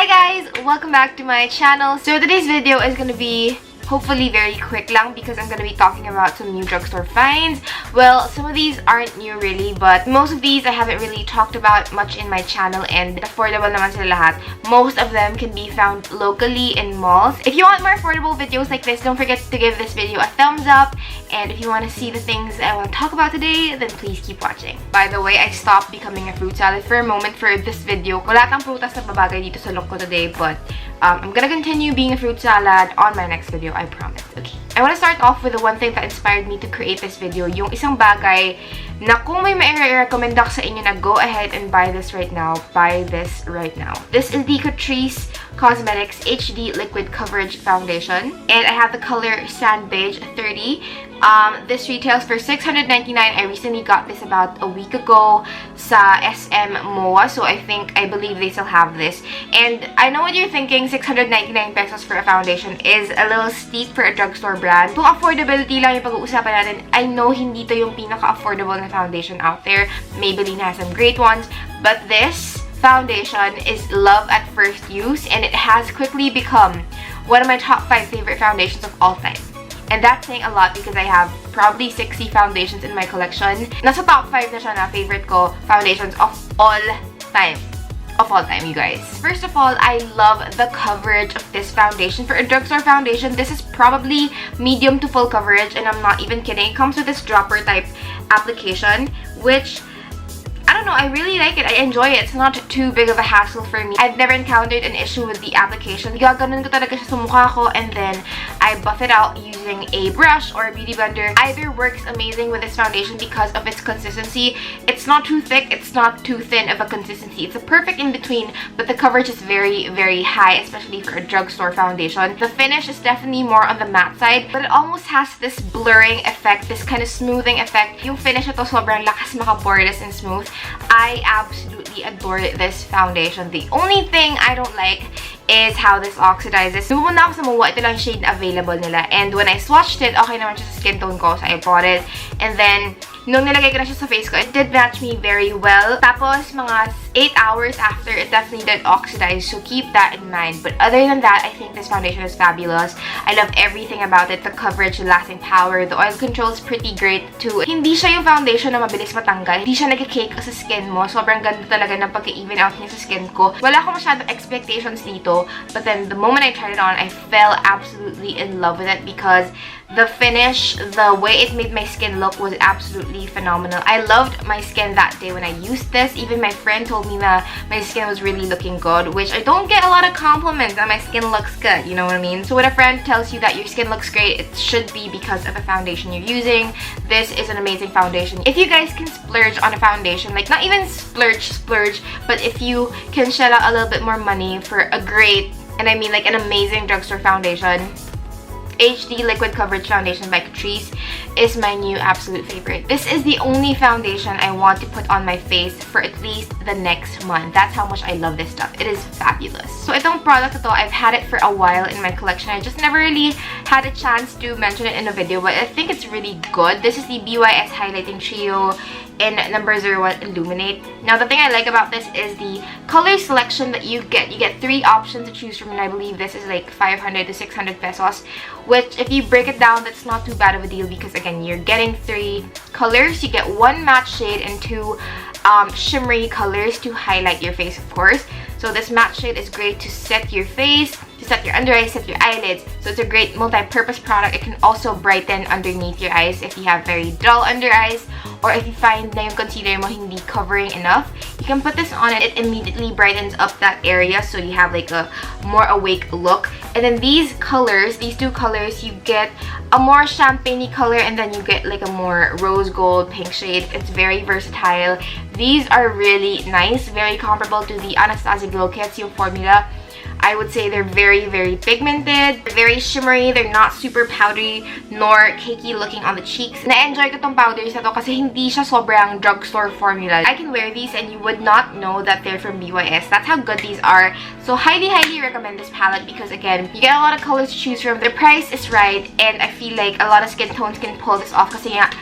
Hi guys! Welcome back to my channel. So today's video is gonna be hopefully very quick lang because I'm gonna be talking about some new drugstore finds. Well, some of these aren't new really, but most of these I haven't really talked about much in my channel and affordable naman sila lahat. Most of them can be found locally in malls. If you want more affordable videos like this, don't forget to give this video a thumbs up. And if you want to see the things I want to talk about today, then please keep watching. By the way, I stopped becoming a fruit salad for a moment for this video. Wala kang prutas na babagay dito sa look ko today, but I'm gonna continue being a fruit salad on my next video, I promise. Okay. I want to start off with the one thing that inspired me to create this video. Yung isang bagay na kung may i-recommend ako sa inyo na go ahead and buy this right now, buy this right now. This is the Catrice Cosmetics HD Liquid Coverage Foundation. And I have the color Sand Beige 30. This retails for $6.99. I recently got this about a week ago sa SM MoA. So I believe they still have this. And I know what you're thinking, 699 pesos for a foundation is a little steep for a drugstore brand. Kung affordability lang yung pag-uusapan natin, I know hindi to yung pinaka-affordable na foundation out there. Bilena has some great ones. But this foundation is love at first use, and it has quickly become one of my top 5 favorite foundations of all time. And that's saying a lot because I have probably 60 foundations in my collection. Nasa top 5 na siya na favorite ko foundations of all time. Of all time, you guys. First of all, I love the coverage of this foundation. For a drugstore foundation, this is probably medium to full coverage, and I'm not even kidding. It comes with this dropper type application, which I don't know, I really like it. I enjoy it. It's not too big of a hassle for me. I've never encountered an issue with the application. Gaganon ko talaga siya sa mukha ko, and then I buff it out using a brush or a beauty blender. Either works amazing with this foundation because of its consistency. It's not too thick, it's not too thin of a consistency. It's a perfect in-between, but the coverage is very, very high, especially for a drugstore foundation. The finish is definitely more on the matte side, but it almost has this blurring effect, this kind of smoothing effect. Yung finish ito sobrang lakas maka-poreless and smooth. I absolutely adore this foundation. The only thing I don't like is how this oxidizes. Nung ako sa MoA, ito lang shade na available nila. And when I swatched it, okay naman siya sa skin tone ko, so I bought it. And then, nung nilagay ko na siya sa face ko, it did match me very well. Tapos, mga 8 hours after, it definitely did oxidize, so keep that in mind. But other than that, I think this foundation is fabulous. I love everything about it. The coverage, the lasting power, the oil control is pretty great too. Hindi siya yung foundation na mabilis matanggal. Hindi siya nag-cake sa skin mo. Sobrang ganda talaga ng pagka-even out niya sa skin ko. Wala akong masyadong expectations dito, but then the moment I tried it on, I fell absolutely in love with it because the finish, the way it made my skin look was absolutely phenomenal. I loved my skin that day when I used this. Even my friend told me that my skin was really looking good, which I don't get a lot of compliments that my skin looks good, you know what I mean? So when a friend tells you that your skin looks great, it should be because of the foundation you're using. This is an amazing foundation. If you guys can splurge on a foundation, like not even splurge, but if you can shell out a little bit more money for a great, and I mean like an amazing drugstore foundation, HD Liquid Coverage Foundation by Catrice is my new absolute favorite. This is the only foundation I want to put on my face for at least the next month. That's how much I love this stuff. It is fabulous. So itong product ito, I've had it for a while in my collection. I just never really had a chance to mention it in a video, but I think it's really good. This is the BYS Highlighting Trio in number 01 Illuminate. Now the thing I like about this is the color selection that you get. You get 3 options to choose from, and I believe this is like 500 to 600 pesos, which if you break it down, that's not too bad of a deal because again, you're getting 3 colors. You get 1 matte shade and 2 shimmery colors to highlight your face, of course. So this matte shade is great to set your face, to set your under eyes, set your eyelids. So it's a great multi-purpose product. It can also brighten underneath your eyes if you have very dull under eyes, or if you find na yung concealer mo hindi covering enough. You can put this on and it immediately brightens up that area, so you have like a more awake look. And then these colors, these 2 colors, you get a more champagne-y color, and then you get like a more rose gold pink shade. It's very versatile. These are really nice, very comparable to the Anastasia Glow Kits, yung formula. I would say they're very, very pigmented, they're very shimmery, they're not super powdery nor cakey looking on the cheeks. Na-enjoy ko tong powders na to kasi hindi siya sobrang drugstore formula. I can wear these and you would not know that they're from BYS. That's how good these are. So highly, highly recommend this palette because again, you get a lot of colors to choose from. The price is right, and I feel like a lot of skin tones can pull this off kasi nga,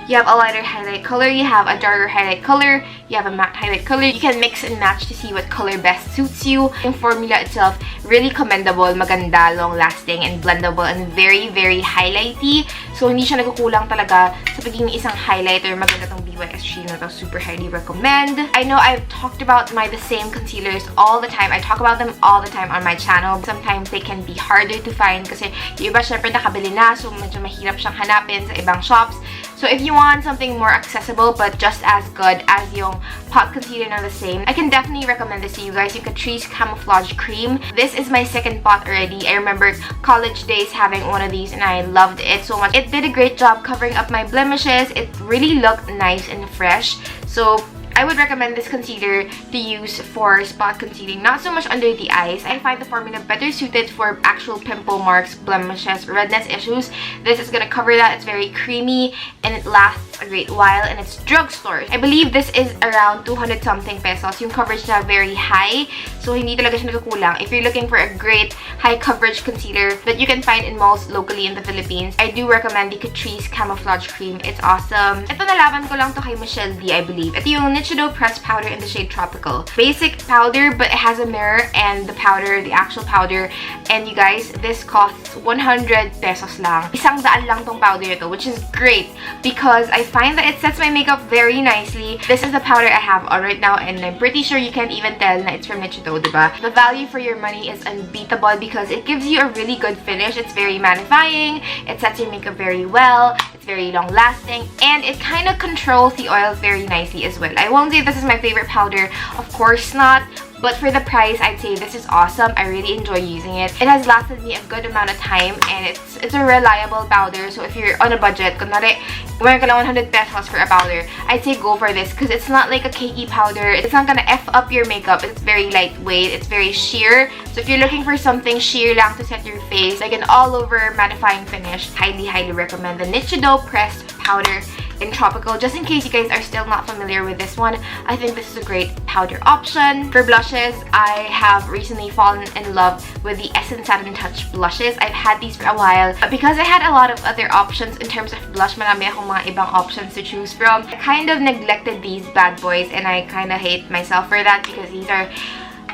You have a lighter highlight color, you have a darker highlight color, you have a matte highlight color. You can mix and match to see what color best suits you. Yung formula itself, really commendable, maganda, long-lasting, and blendable, and very, very highlighty. So, hindi siya nagkukulang talaga sa pagiging isang highlighter. Maganda tong BYS sheen na to. Super highly recommend. I know I've talked about the same concealers all the time. I talk about them all the time on my channel. Sometimes they can be harder to find kasi yung iba syempre nakabili na, so medyo mahirap siyang hanapin sa ibang shops. So if you want something more accessible but just as good as yung pot concealer na the same, I can definitely recommend this to you guys, yung Catrice Camoflauge Cream. This is my second pot already. I remember college days having one of these and I loved it so much. It did a great job covering up my blemishes. It really looked nice and fresh. So I would recommend this concealer to use for spot concealing, not so much under the eyes. I find the formula better suited for actual pimple marks, blemishes, redness issues. This is gonna cover that. It's very creamy and it lasts a great while, and it's drugstore. I believe this is around 200 something pesos. Yung coverage na very high, so hindi talaga siya nagkukulang. If you're looking for a great high coverage concealer that you can find in malls locally in the Philippines, I do recommend the Catrice Camoflauge Cream. It's awesome. Ito nalaman ko lang to kay Michelle D, I believe. Ito yung Nichido pressed powder in the shade Tropical. Basic powder, but it has a mirror and the powder, the actual powder. And you guys, this costs 100 pesos lang. 100 lang tong powder ito, which is great because I find that it sets my makeup very nicely. This is the powder I have on right now, and I'm pretty sure you can't even tell na it's from Nichido, diba? The value for your money is unbeatable because it gives you a really good finish. It's very mattifying, it sets your makeup very well, it's very long lasting, and it kind of controls the oil very nicely as well. I won't say this is my favorite powder, of course not, but for the price, I'd say this is awesome. I really enjoy using it. It has lasted me a good amount of time, and it's a reliable powder. So if you're on a budget, kunwari, meron ka lang 100 pesos for a powder, I'd say go for this because it's not like a cakey powder. It's not gonna F up your makeup. It's very lightweight. It's very sheer. So if you're looking for something sheer lang to set your face, like an all-over mattifying finish, highly, highly recommend the Nichido pressed powder in Tropical. Just in case you guys are still not familiar with this one, I think this is a great powder option. For blushes, I have recently fallen in love with the SM Satin Touch blushes. I've had these for a while, but because I had a lot of other options in terms of blush, marami akong mga ibang options to choose from, I kind of neglected these bad boys, and I kind of hate myself for that because these are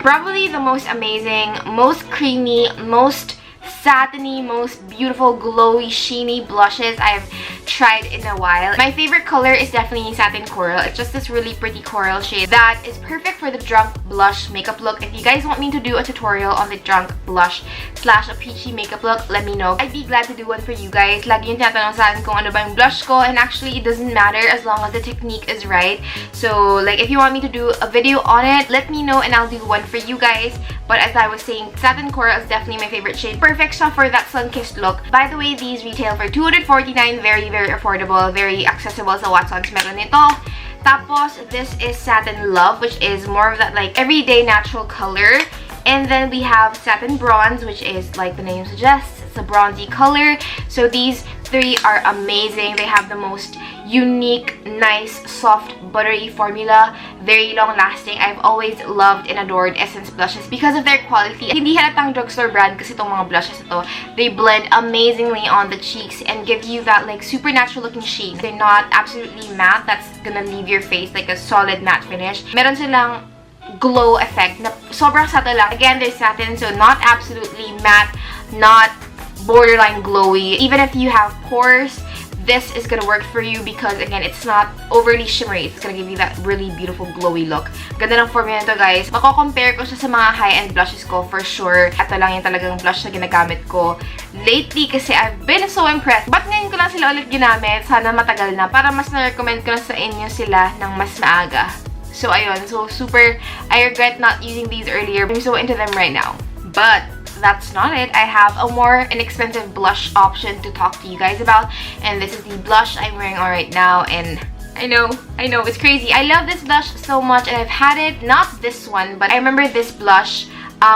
probably the most amazing, most creamy, most satiny, most beautiful, glowy, sheeny blushes I've tried in a while. My favorite color is definitely Satin Coral. It's just this really pretty coral shade that is perfect for the drunk blush makeup look. If you guys want me to do a tutorial on the drunk blush slash a peachy makeup look, let me know. I'd be glad to do one for you guys. Lagi yung tinatanong sa akin kung ano ba yung blush ko, and actually it doesn't matter as long as the technique is right. So like if you want me to do a video on it, let me know and I'll do one for you guys. But as I was saying, Satin Coral is definitely my favorite shade. Perfect siya for that sun-kissed look. By the way, these retail for 249. Very, very affordable. Very accessible sa Watsons. Meron nito. Tapos, this is Satin Love, which is more of that like everyday natural color. And then we have Satin Bronze, which is like the name suggests, it's a bronzy color. So these three are amazing. They have the most unique, nice, soft, buttery formula. Very long-lasting. I've always loved and adored Essence blushes because of their quality. Hindi halatang drugstore brand kasi itong mga blushes ito. They blend amazingly on the cheeks and give you that like supernatural looking sheen. They're not absolutely matte. That's gonna leave your face like a solid matte finish. Meron silang glow effect na sobrang subtle lang. Again, they're satin, so not absolutely matte, not borderline glowy. Even if you have pores, this is gonna work for you because again, it's not overly shimmery. It's gonna give you that really beautiful glowy look. Ganda ng formula nito, guys. Mako-compare ko siya sa mga high-end blushes ko for sure. Ito lang yung talagang blush na ginagamit ko lately kasi I've been so impressed. But ngayon ko lang sila ulit ginamit. Sana matagal na para mas na-recommend ko na sa inyo sila ng mas maaga. So ayun, so super, I regret not using these earlier. I'm so into them right now. But that's not it. I have a more inexpensive blush option to talk to you guys about, and this is the blush I'm wearing on right now. And I know, it's crazy. I love this blush so much, and I've had it, not this one, but I remember this blush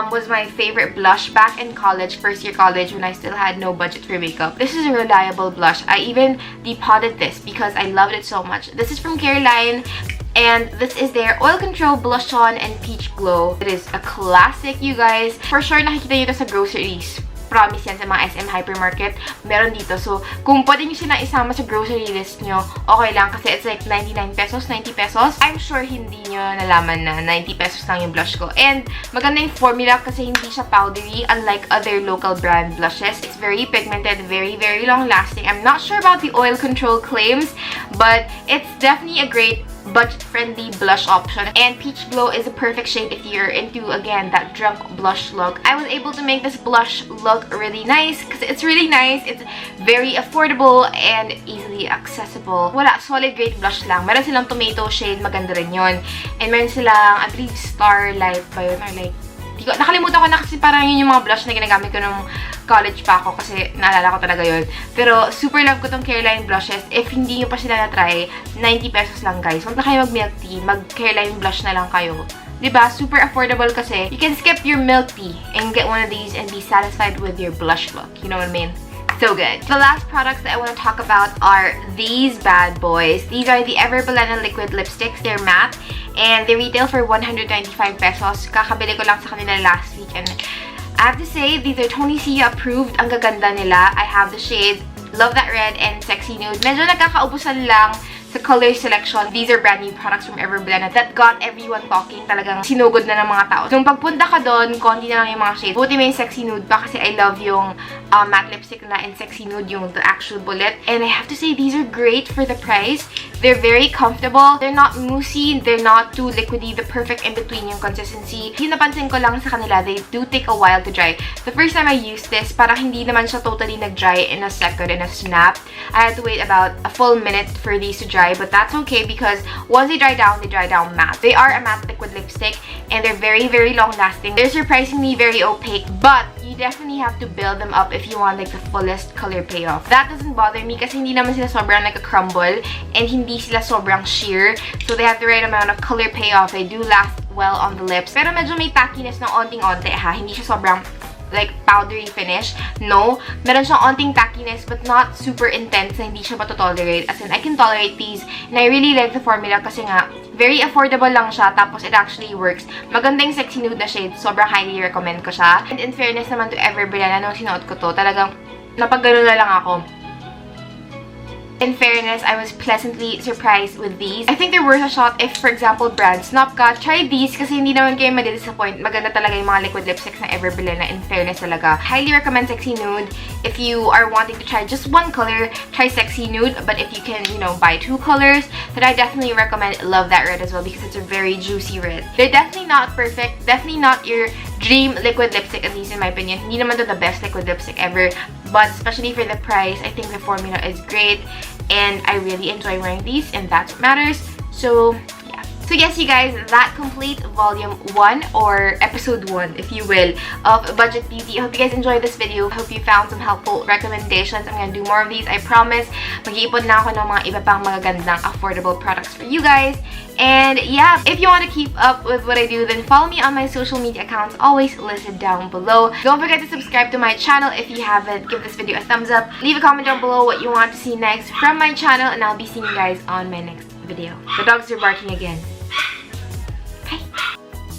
was my favorite blush back in college, first year college, when I still had no budget for makeup. This is a reliable blush. I even depotted this because I loved it so much. This is from Careline, and this is their Oil Control Blush On and Peach Glow. It is a classic, you guys. For sure, nakikita nyo ito sa groceries. promise yan sa mga SM hypermarket. Meron dito. So, kung pwede nyo silang isama sa grocery list nyo, okay lang kasi it's like 99 pesos, 90 pesos. I'm sure hindi nyo nalaman na 90 pesos lang yung blush ko. And maganda yung formula kasi hindi siya powdery unlike other local brand blushes. It's very pigmented, very, very long lasting. I'm not sure about the oil control claims, but it's definitely a great budget-friendly blush option. And Peach Glow is a perfect shade if you're into, again, that drunk blush look. I was able to make this blush look really nice because it's really nice. It's very affordable and easily accessible. Wala, solid great blush lang. Meron silang tomato shade, maganda rin yun. And meron silang, I believe, Starlight ba yun? Or like, nakalimutan ko na kasi parang yun yung mga blush na ginagamit ko nung college pa ako kasi naalala ko talaga yun. Pero super love ko tong Careline blushes. If hindi nyo pa sila na-try, 90 pesos lang guys. Huwag na kayo mag-milk tea, mag-Careline blush na lang kayo. Diba? Super affordable kasi. You can skip your milk tea and get one of these and be satisfied with your blush look. You know what I mean? So good. The last products that I want to talk about are these bad boys. These are the Bilena liquid lipsticks. They're matte and they retail for 195 pesos. Kakabili ko lang sa kanila last week and I have to say these are toniiisia approved. Ang gaganda nila. I have the shades Love That Red and Sexy Nude. Medyo nagkakaubusan lang sa color selection. These are brand new products from Bilena that got everyone talking. Talagang sinugod na ng mga tao. So, pagpunta ka doon, konti na lang yung mga shades. Buti may yung Sexy Nude pa kasi I love yung matte lipstick na and Sexy Nude, yung the actual bullet. And I have to say, these are great for the price. They're very comfortable. They're not moussey. They're not too liquidy. The perfect in-between yung consistency. Yung napansin ko lang sa kanila, they do take a while to dry. The first time I used this, parang hindi naman siya totally nag-dry in a second, in a snap. I had to wait about a full minute for these to dry, but that's okay because once they dry down matte. They are a matte liquid lipstick and they're very, very long lasting. They're surprisingly very opaque, but you definitely have to build them up if you want like the fullest color payoff. That doesn't bother me kasi hindi naman sila sobrang crumble and hindi sila sobrang sheer. So they have the right amount of color payoff. They do last well on the lips. Pero medyo may tackiness ng onting-onti ha. Hindi siya sobrang like powdery finish. No. Meron siyang onting tackiness but not super intense na hindi siya matotolerate. As in, I can tolerate these and I really like the formula kasi nga very affordable lang siya tapos it actually works. Maganda yung Sexy Nude na shade. Sobrang highly recommend ko siya. And in fairness naman to Bilena, nung sinuot ko to, talagang napagano na lang ako. In fairness, I was pleasantly surprised with these. I think they're worth a shot if, for example, brand Snapchat. Try these kasi hindi naman kayo madidisappoint. Maganda talaga yung mga liquid lipsticks ng Bilena. In fairness talaga. Highly recommend Sexy Nude. If you are wanting to try just one color, try Sexy Nude. But if you can, you know, buy two colors, then I definitely recommend Love That Red as well because it's a very juicy red. They're definitely not perfect. Definitely not your dream liquid lipstick, at least in my opinion. Hindi naman to the best liquid lipstick ever. But especially for the price, I think the formula is great. And I really enjoy wearing these, and that's what matters. So, yeah. So yes, you guys, that completes volume 1 or episode 1, if you will, of Budget Beauty. I hope you guys enjoyed this video. I hope you found some helpful recommendations. I'm gonna do more of these, I promise. Mag-iipon na ako ng mga iba pang magagandang affordable products for you guys. And yeah, if you want to keep up with what I do, then follow me on my social media accounts, always listed down below. Don't forget to subscribe to my channel if you haven't. Give this video a thumbs up. Leave a comment down below what you want to see next from my channel, and I'll be seeing you guys on my next video. The dogs are barking again.